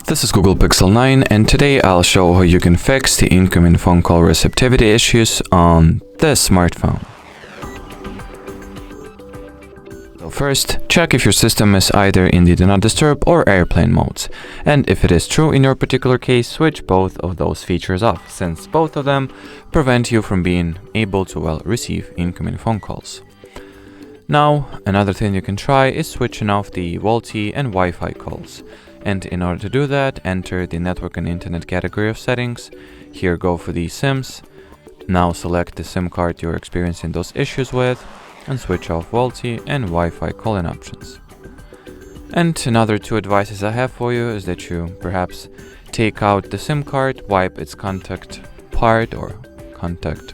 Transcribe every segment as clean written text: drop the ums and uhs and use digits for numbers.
This is Google Pixel 9, and today I'll show how you can fix the incoming phone call receptivity issues on this smartphone. So first, check if your system is either in the Do Not Disturb or Airplane modes, and if it is true in your particular case, switch both of those features off, since both of them prevent you from being able to receive incoming phone calls. Now, another thing you can try is switching off the VoLTE and Wi-Fi calls. And in order to do that, enter the Network and Internet category of settings. Here, go for the SIMs. Now select the SIM card you're experiencing those issues with and switch off VoLTE and Wi-Fi calling options. And another two advices I have for you is that you perhaps take out the SIM card, wipe its contact part or contact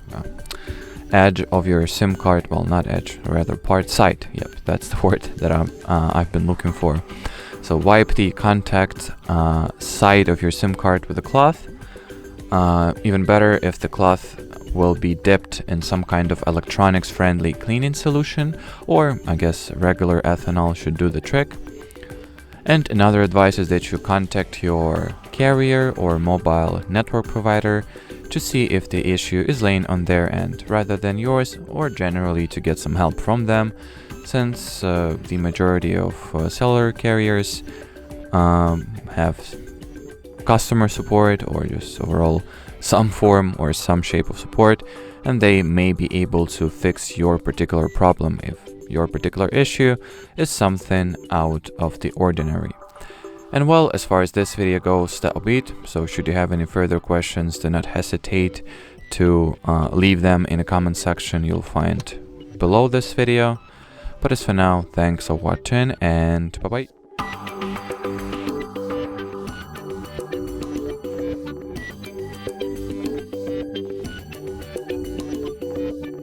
edge of your SIM card, well, not edge, rather part side. Yep, that's the word that I've been looking for. So wipe the contact side of your SIM card with a cloth. Even better if the cloth will be dipped in some kind of electronics-friendly cleaning solution, or I guess regular ethanol should do the trick. And another advice is that you contact your carrier or mobile network provider to see if the issue is laying on their end rather than yours, or generally to get some help from them, since the majority of cellular carriers have customer support or just overall some form or some shape of support, and they may be able to fix your particular problem if your particular issue is something out of the ordinary. And well, as far as this video goes, that'll be it. So should you have any further questions, do not hesitate to leave them in the comment section you'll find below this video. But as for now, thanks for watching and bye bye.